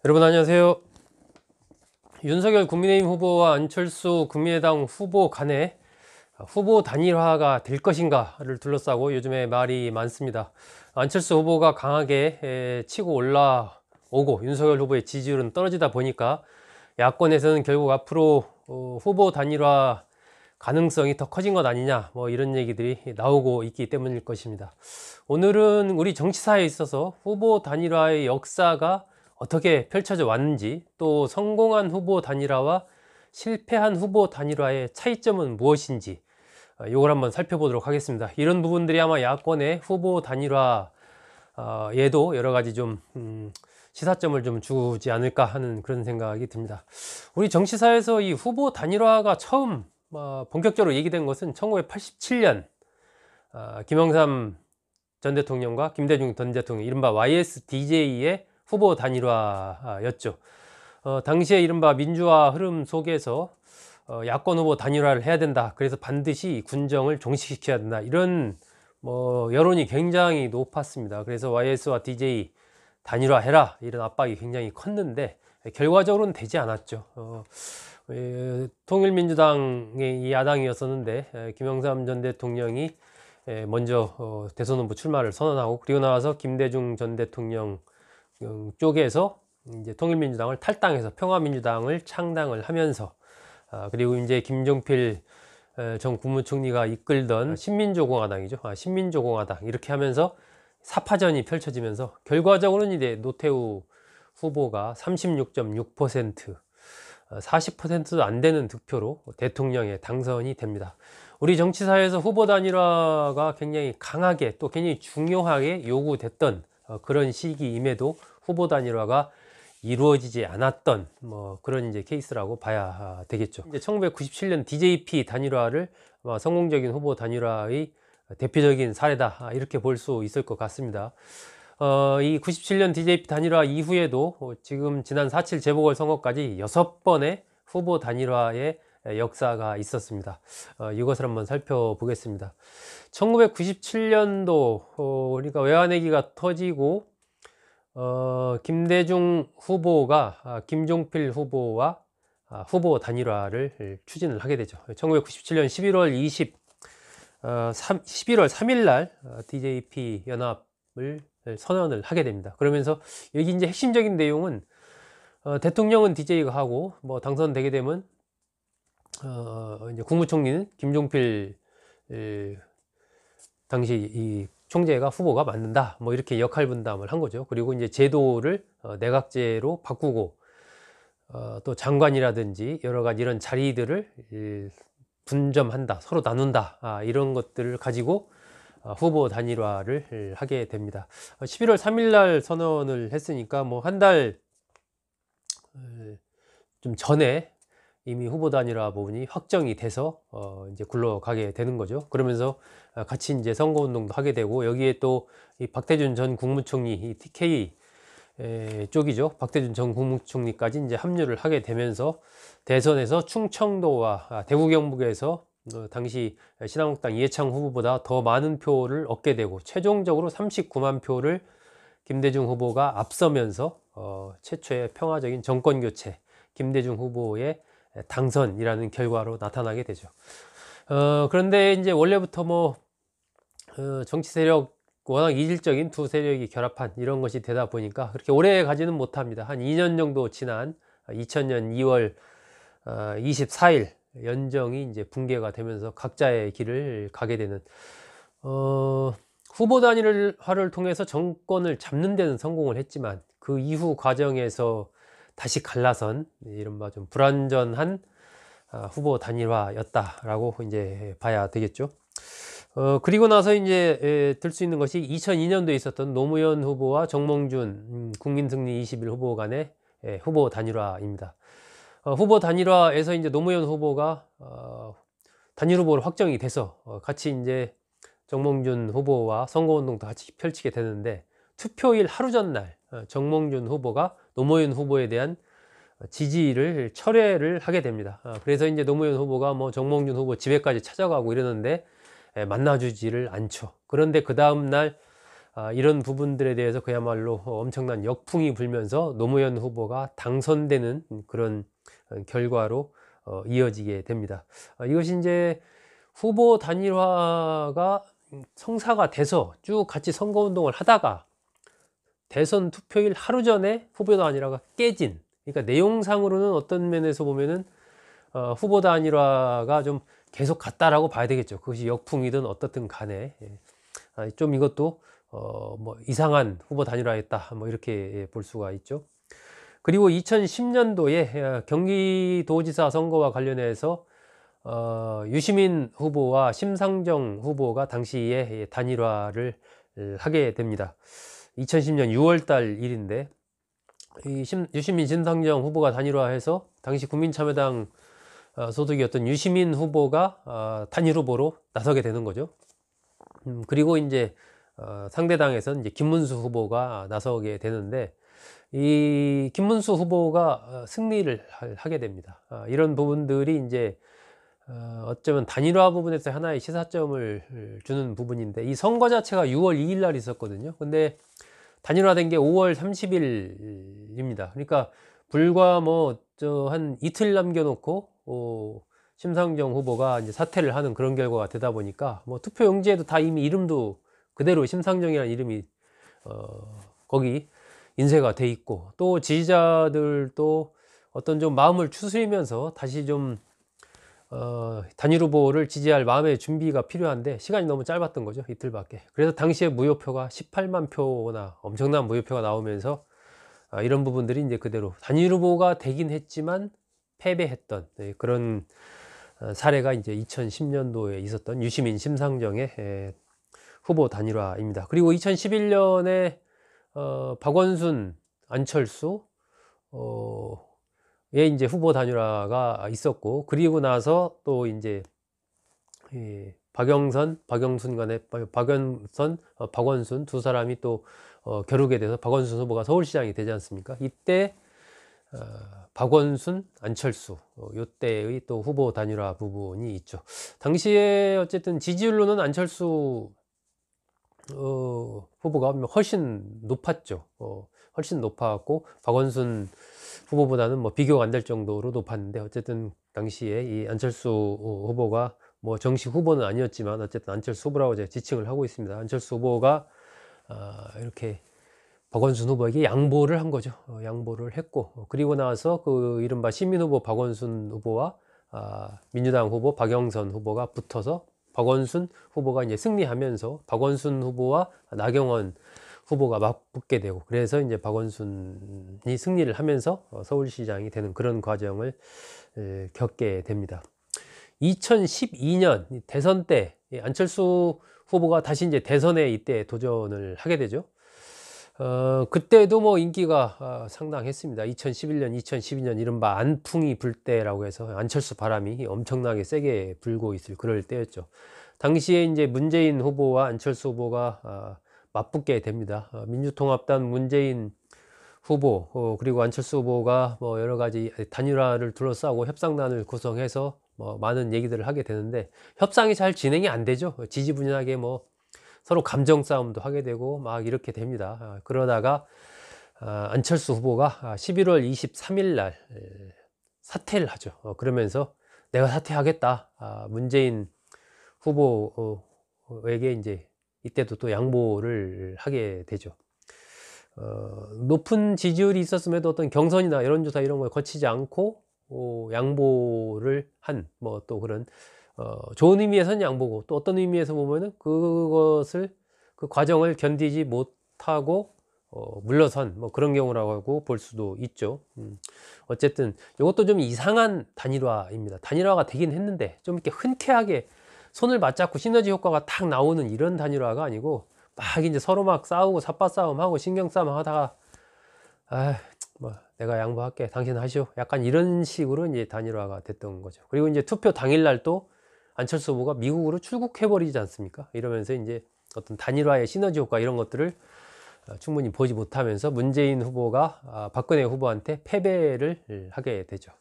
여러분 안녕하세요. 윤석열 국민의힘 후보와 안철수 국민의당 후보 간에 후보 단일화가 될 것인가를 둘러싸고 요즘에 말이 많습니다. 안철수 후보가 강하게 치고 올라오고 윤석열 후보의 지지율은 떨어지다 보니까 야권에서는 결국 앞으로 후보 단일화 가능성이 더 커진 것 아니냐, 뭐 이런 얘기들이 나오고 있기 때문일 것입니다. 오늘은 우리 정치사에 있어서 후보 단일화의 역사가 어떻게 펼쳐져 왔는지, 또 성공한 후보 단일화와 실패한 후보 단일화의 차이점은 무엇인지 이걸 한번 살펴보도록 하겠습니다. 이런 부분들이 아마 야권의 후보 단일화에도 여러 가지 좀 시사점을 좀 주지 않을까 하는 그런 생각이 듭니다. 우리 정치사에서 이 후보 단일화가 처음 본격적으로 얘기된 것은 1987년 김영삼 전 대통령과 김대중 전 대통령, 이른바 YSDJ의 후보 단일화였죠. 당시에 이른바 민주화 흐름 속에서 야권 후보 단일화를 해야 된다, 그래서 반드시 군정을 종식시켜야 된다, 이런 여론이 굉장히 높았습니다. 그래서 YS와 DJ 단일화해라, 이런 압박이 굉장히 컸는데 결과적으로는 되지 않았죠. 통일민주당의 이 야당이었었는데 김영삼 전 대통령이 먼저 대선 후보 출마를 선언하고, 그리고 나와서 김대중 전 대통령 쪽에서 이제 통일민주당을 탈당해서 평화민주당을 창당을 하면서, 그리고 이제 김종필 전 국무총리가 이끌던 신민조공화당이죠. 신민조공화당, 이렇게 하면서 사파전이 펼쳐지면서 결과적으로는 이제 노태우 후보가 36.6%, 40%도 안 되는 득표로 대통령에 당선이 됩니다. 우리 정치사회에서 후보 단일화가 굉장히 강하게, 또 굉장히 중요하게 요구됐던 그런 시기임에도 후보 단일화가 이루어지지 않았던 그런 이제 케이스라고 봐야 되겠죠. 이제 1997년 DJP 단일화를 성공적인 후보 단일화의 대표적인 사례다, 이렇게 볼 수 있을 것 같습니다. 이 97년 DJP 단일화 이후에도 지금 지난 4.7 재보궐선거까지 6번의 후보 단일화의 역사가 있었습니다. 이것을 한번 살펴보겠습니다. 1997년도 그러니까 외환위기가 터지고 김대중 후보가 김종필 후보와 후보 단일화를 추진을 하게 되죠. 1997년 11월 3일 날 DJP 연합을 선언을 하게 됩니다. 그러면서 여기 이제 핵심적인 내용은 대통령은 DJ가 하고, 당선되게 되면 이제 국무총리는 김종필 당시 이 총재가 후보가 맞는다, 이렇게 역할 분담을 한 거죠. 그리고 이제 제도를 내각제로 바꾸고, 또 장관이라든지 여러 가지 이런 자리들을 분점한다, 서로 나눈다, 이런 것들을 가지고 후보 단일화를 하게 됩니다. 11월 3일 날 선언을 했으니까 한 달 좀 전에 이미 후보 단일화 부분이 확정이 돼서 이제 굴러가게 되는 거죠. 그러면서 같이 이제 선거운동도 하게 되고, 여기에 또 이 박대준 전 국무총리, 이 TK 쪽이죠. 박대준 전 국무총리까지 이제 합류를 하게 되면서 대선에서 충청도와 대구 경북에서 당시 신한국당 이해창 후보보다 더 많은 표를 얻게 되고, 최종적으로 39만 표를 김대중 후보가 앞서면서 최초의 평화적인 정권교체, 김대중 후보의 당선이라는 결과로 나타나게 되죠. 그런데 이제 원래부터 정치 세력, 워낙 이질적인 두 세력이 결합한 이런 것이 되다 보니까 그렇게 오래 가지는 못합니다. 한 2년 정도 지난 2000년 2월 24일 연정이 이제 붕괴가 되면서 각자의 길을 가게 되는, 후보 단일화를 통해서 정권을 잡는 데는 성공을 했지만 그 이후 과정에서 다시 갈라선 이른바 좀 불완전한 후보 단일화였다라고 이제 봐야 되겠죠. 그리고 나서 이제 들 수 있는 것이 2002년도에 있었던 노무현 후보와 정몽준 국민승리 21 후보 간의 후보 단일화입니다. 후보 단일화에서 이제 노무현 후보가 단일 후보로 확정이 돼서 같이 이제 정몽준 후보와 선거운동도 같이 펼치게 되는데, 투표일 하루 전날 정몽준 후보가 노무현 후보에 대한 지지를 철회를 하게 됩니다. 그래서 이제 노무현 후보가 정몽준 후보 집에까지 찾아가고 이러는데 만나주지를 않죠. 그런데 그 다음날 이런 부분들에 대해서 그야말로 엄청난 역풍이 불면서 노무현 후보가 당선되는 그런 결과로 이어지게 됩니다. 이것이 이제 후보 단일화가 성사가 돼서 쭉 같이 선거운동을 하다가 대선 투표일 하루 전에 후보 단일화가 깨진, 그러니까 내용상으로는 어떤 면에서 보면은 후보 단일화가 좀 계속 갔다라고 봐야 되겠죠. 그것이 역풍이든 어떻든 간에. 좀 이것도 뭐 이상한 후보 단일화였다, 뭐 이렇게 볼 수가 있죠. 그리고 2010년도에 경기도지사 선거와 관련해서 유시민 후보와 심상정 후보가 당시에 단일화를 하게 됩니다. 2010년 6월달 일인데, 유시민 심상정 후보가 단일화해서 당시 국민참여당 소속이었던 유시민 후보가 단일 후보로 나서게 되는 거죠. 그리고 이제 상대당에서는 이제 김문수 후보가 나서게 되는데, 이 김문수 후보가 승리를 하게 됩니다. 이런 부분들이 이제 어쩌면 단일화 부분에서 하나의 시사점을 주는 부분인데, 이 선거 자체가 6월 2일 날 있었거든요. 근데 단일화된 게 5월 30일입니다. 그러니까 불과 뭐 한 이틀 남겨놓고 심상정 후보가 이제 사퇴를 하는 그런 결과가 되다 보니까, 뭐 투표 용지에도 다 이미 이름도 그대로 심상정이라는 이름이 거기 인쇄가 돼 있고, 또 지지자들도 어떤 좀 마음을 추스리면서 다시 좀 단일 후보를 지지할 마음의 준비가 필요한데 시간이 너무 짧았던 거죠. 이틀밖에. 그래서 당시에 무효표가 18만 표나 엄청난 무효표가 나오면서 이런 부분들이 이제 그대로 단일 후보가 되긴 했지만 패배했던 그런 사례가 이제 2010년도에 있었던 유시민 심상정의 후보 단일화입니다. 그리고 2011년에 박원순 안철수 이제 후보 단일화가 있었고, 그리고 나서 또 이제 박영순 간에 박원순 두 사람이 또 겨루게 돼서 박원순 후보가 서울시장이 되지 않습니까? 이때 박원순, 안철수 요때의 또 후보 단일화 부분이 있죠. 당시에 어쨌든 지지율로는 안철수 후보가 훨씬 높았죠. 훨씬 높았고 박원순 후보보다는 뭐 비교가 안 될 정도로 높았는데, 어쨌든 당시에 이 안철수 후보가 뭐 정식 후보는 아니었지만 어쨌든 안철수 후보라고 제가 지칭을 하고 있습니다. 안철수 후보가 이렇게 박원순 후보에게 양보를 한 거죠. 양보를 했고, 그리고 나서 그 이른바 시민 후보 박원순 후보와 민주당 후보 박영선 후보가 붙어서 박원순 후보가 이제 승리하면서 박원순 후보와 나경원 후보가 맞붙게 되고, 그래서 이제 박원순이 승리를 하면서 서울시장이 되는 그런 과정을 겪게 됩니다. 2012년 대선 때 안철수 후보가 다시 이제 대선에 이때 도전을 하게 되죠. 그때도 뭐 인기가 상당했습니다. 2011년, 2012년 이른바 안풍이 불 때라고 해서 안철수 바람이 엄청나게 세게 불고 있을 그럴 때였죠. 당시에 이제 문재인 후보와 안철수 후보가 맞붙게 됩니다. 민주통합당 문재인 후보 그리고 안철수 후보가 뭐 여러 가지 단일화를 둘러싸고 협상단을 구성해서 뭐 많은 얘기들을 하게 되는데, 협상이 잘 진행이 안 되죠. 지지부진하게 뭐 서로 감정 싸움도 하게 되고 막 이렇게 됩니다. 그러다가 안철수 후보가 11월 23일 날 사퇴를 하죠. 그러면서 내가 사퇴하겠다. 문재인 후보에게 이제 이때도 또 양보를 하게 되죠. 높은 지지율이 있었음에도 어떤 경선이나 여론조사 이런 걸 거치지 않고 양보를 한 뭐 또 그런 좋은 의미에서는 양보고, 또 어떤 의미에서 보면은 그 과정을 견디지 못하고 물러선 뭐 그런 경우라고 볼 수도 있죠. 어쨌든 이것도 좀 이상한 단일화입니다. 단일화가 되긴 했는데 좀 이렇게 흔쾌하게 손을 맞잡고 시너지 효과가 딱 나오는 이런 단일화가 아니고, 막 이제 서로 막 싸우고 삿바 싸움하고 신경 싸움 하다가 뭐 내가 양보할게, 당신 하시오, 약간 이런 식으로 이제 단일화가 됐던 거죠. 그리고 이제 투표 당일날 또 안철수 후보가 미국으로 출국해버리지 않습니까? 이러면서 이제 어떤 단일화의 시너지 효과 이런 것들을 충분히 보지 못하면서 문재인 후보가 박근혜 후보한테 패배를 하게 되죠.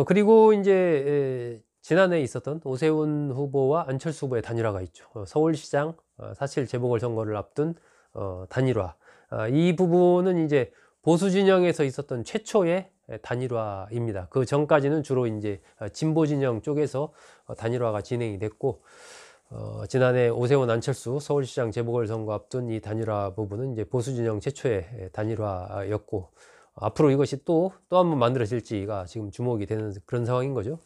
그리고 이제 지난해 있었던 오세훈 후보와 안철수 후보의 단일화가 있죠. 서울시장 사실 재보궐선거를 앞둔 단일화. 이 부분은 이제 보수 진영에서 있었던 최초의 단일화입니다. 그 전까지는 주로 이제 진보 진영 쪽에서 단일화가 진행이 됐고, 지난해 오세훈 안철수 서울시장 재보궐선거 앞둔 이 단일화 부분은 이제 보수 진영 최초의 단일화였고, 앞으로 이것이 또 한 번 만들어질지가 지금 주목이 되는 그런 상황인 거죠.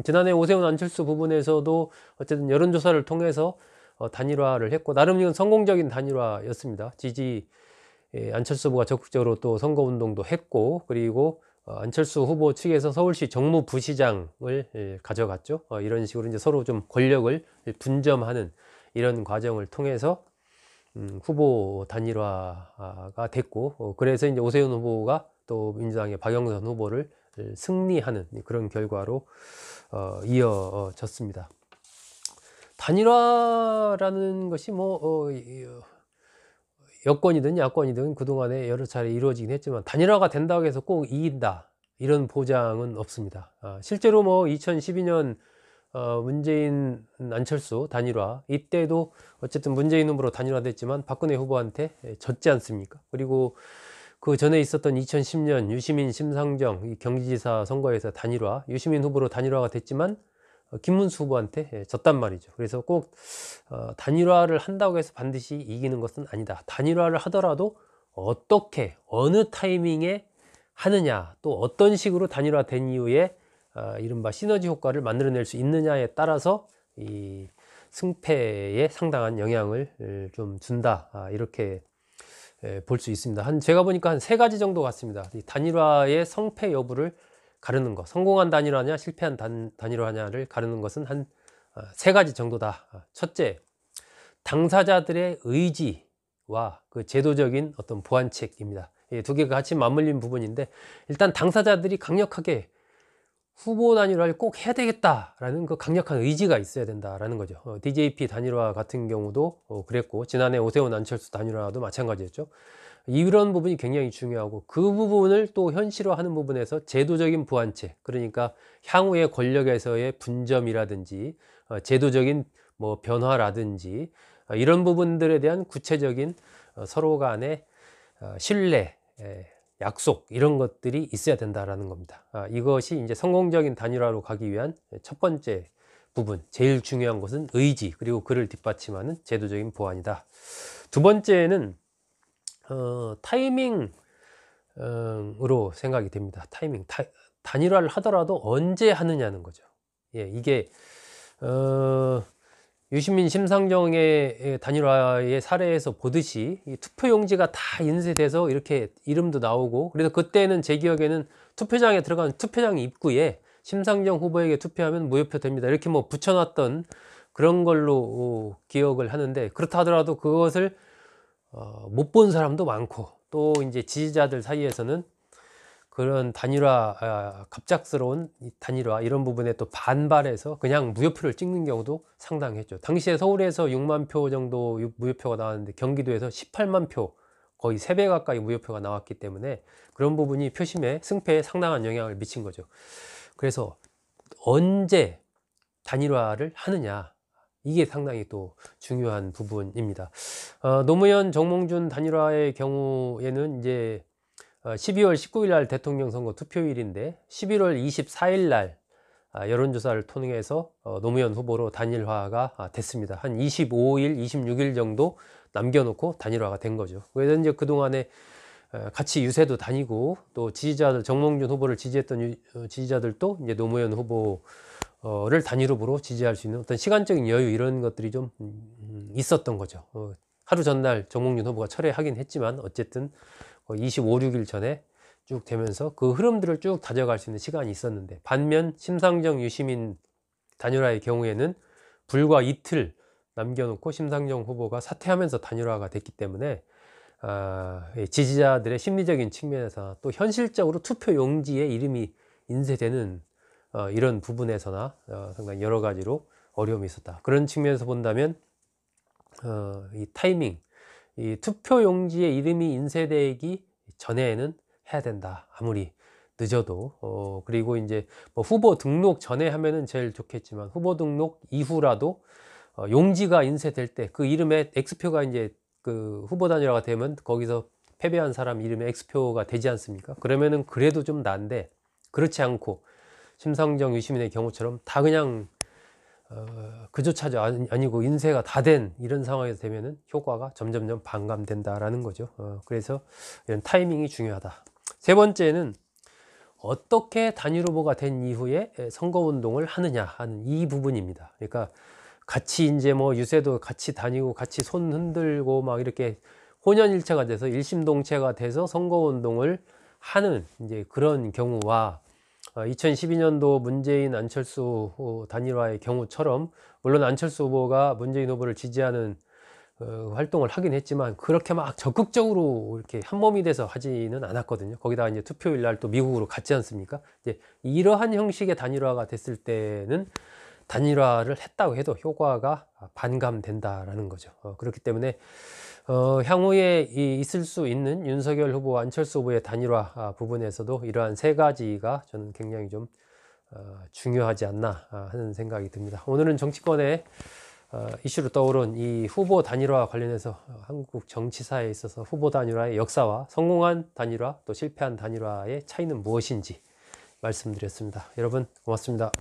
지난해 오세훈 안철수 부분에서도 어쨌든 여론조사를 통해서 단일화를 했고, 나름 이건 성공적인 단일화였습니다. 안철수 후보가 적극적으로 또 선거운동도 했고, 그리고 안철수 후보 측에서 서울시 정무부시장을 가져갔죠. 이런 식으로 이제 서로 좀 권력을 분점하는 이런 과정을 통해서 후보 단일화가 됐고, 그래서 이제 오세훈 후보가 또 민주당의 박영선 후보를 승리하는 그런 결과로 이어졌습니다. 단일화라는 것이 여권이든 야권이든 그동안에 여러 차례 이루어지긴 했지만, 단일화가 된다고 해서 꼭 이긴다 이런 보장은 없습니다. 실제로 2012년 문재인 안철수 단일화, 이때도 어쨌든 문재인 후보로 단일화됐지만 박근혜 후보한테 졌지 않습니까? 그리고 그 전에 있었던 2010년 유시민 심상정 경기지사 선거에서 유시민 후보로 단일화가 됐지만 김문수 후보한테 졌단 말이죠. 그래서 꼭 단일화를 한다고 해서 반드시 이기는 것은 아니다. 단일화를 하더라도 어떻게, 어느 타이밍에 하느냐, 또 어떤 식으로 단일화된 이후에 이른바 시너지 효과를 만들어낼 수 있느냐에 따라서 이 승패에 상당한 영향을 좀 준다, 이렇게 볼 수 있습니다. 제가 보니까 한 3가지 정도 같습니다. 이 단일화의 성패 여부를 가르는 것, 성공한 단일화냐 실패한 단일화냐를 가르는 것은 한 3가지 정도다. 첫째, 당사자들의 의지와 그 제도적인 어떤 보완책입니다. 이 2개가 같이 맞물린 부분인데, 일단 당사자들이 강력하게 후보 단일화를 꼭 해야 되겠다라는 그 강력한 의지가 있어야 된다라는 거죠. DJP 단일화 같은 경우도 그랬고, 지난해 오세훈 안철수 단일화도 마찬가지였죠. 이런 부분이 굉장히 중요하고, 그 부분을 또 현실화하는 부분에서 제도적인 보완책, 그러니까 향후의 권력에서의 분점이라든지 제도적인 변화라든지 이런 부분들에 대한 구체적인 서로 간의 신뢰, 약속, 이런 것들이 있어야 된다라는 겁니다. 이것이 이제 성공적인 단일화로 가기 위한 첫 번째 부분, 제일 중요한 것은 의지, 그리고 그를 뒷받침하는 제도적인 보완이다. 두 번째는 타이밍으로 생각이 됩니다. 단일화를 하더라도 언제 하느냐는 거죠. 이게 유시민 심상정의 단일화의 사례에서 보듯이 이 투표용지가 다 인쇄돼서 이렇게 이름도 나오고, 그래서 그때는 제 기억에는 투표장에 들어가는 투표장 입구에 심상정 후보에게 투표하면 무효표 됩니다, 이렇게 붙여놨던 그런 걸로 기억을 하는데, 그렇다 하더라도 그것을 못 본 사람도 많고, 또 이제 지지자들 사이에서는 그런 단일화, 갑작스러운 단일화 이런 부분에 또 반발해서 그냥 무효표를 찍는 경우도 상당했죠. 당시에 서울에서 6만 표 정도 무효표가 나왔는데, 경기도에서 18만 표, 거의 3배 가까이 무효표가 나왔기 때문에 그런 부분이 표심에, 승패에 상당한 영향을 미친 거죠. 그래서 언제 단일화를 하느냐, 이게 상당히 또 중요한 부분입니다. 노무현 정몽준 단일화의 경우에는 이제 12월 19일 날 대통령 선거 투표일인데, 11월 24일 날 여론조사를 통해서 노무현 후보로 단일화가 됐습니다. 한 25일, 26일 정도 남겨놓고 단일화가 된 거죠. 그래서 이제 그동안에 같이 유세도 다니고, 또 지지자들, 정몽준 후보를 지지했던 지지자들도 이제 노무현 후보를 단일 후보로 지지할 수 있는 어떤 시간적인 여유, 이런 것들이 좀 있었던 거죠. 하루 전날 정몽준 후보가 철회하긴 했지만, 어쨌든 25, 6일 전에 쭉 되면서 그 흐름들을 쭉 다져갈 수 있는 시간이 있었는데, 반면 심상정 유시민 단일화의 경우에는 불과 이틀 남겨놓고 심상정 후보가 사퇴하면서 단일화가 됐기 때문에 지지자들의 심리적인 측면에서, 또 현실적으로 투표 용지에 이름이 인쇄되는 이런 부분에서나 상당히 여러 가지로 어려움이 있었다. 그런 측면에서 본다면 이 타이밍, 이 투표 용지에 이름이 인쇄되기 전에는 해야 된다, 아무리 늦어도. 그리고 이제 후보 등록 전에 하면은 제일 좋겠지만, 후보 등록 이후라도 용지가 인쇄될 때 그 이름에 X표가 이제 그 후보 단일화가 되면 거기서 패배한 사람 이름에 X표가 되지 않습니까? 그러면은 그래도 좀 나은데, 그렇지 않고 심상정 유시민의 경우처럼 다 그냥 그조차도 아니고 인쇄가 다 된 이런 상황에서 되면은 효과가 점점점 반감된다라는 거죠. 그래서 이런 타이밍이 중요하다. 세 번째는 어떻게 단일 후보가 된 이후에 선거운동을 하느냐 하는 이 부분입니다. 그러니까 같이 이제 뭐 유세도 같이 다니고 같이 손 흔들고 막 이렇게 혼연일체가 돼서 일심동체가 돼서 선거운동을 하는 이제 그런 경우와 2012년도 문재인 안철수 단일화의 경우처럼, 물론 안철수 후보가 문재인 후보를 지지하는 활동을 하긴 했지만 그렇게 막 적극적으로 이렇게 한 몸이 돼서 하지는 않았거든요. 거기다가 이제 투표일 날 또 미국으로 갔지 않습니까? 이제 이러한 형식의 단일화가 됐을 때는 단일화를 했다고 해도 효과가 반감된다라는 거죠. 그렇기 때문에 향후에 있을 수 있는 윤석열 후보와 안철수 후보의 단일화 부분에서도 이러한 세 가지가 저는 굉장히 좀 중요하지 않나 하는 생각이 듭니다. 오늘은 정치권의 이슈로 떠오른 이 후보 단일화 관련해서 한국 정치사에 있어서 후보 단일화의 역사와 성공한 단일화 또 실패한 단일화의 차이는 무엇인지 말씀드렸습니다. 여러분 고맙습니다.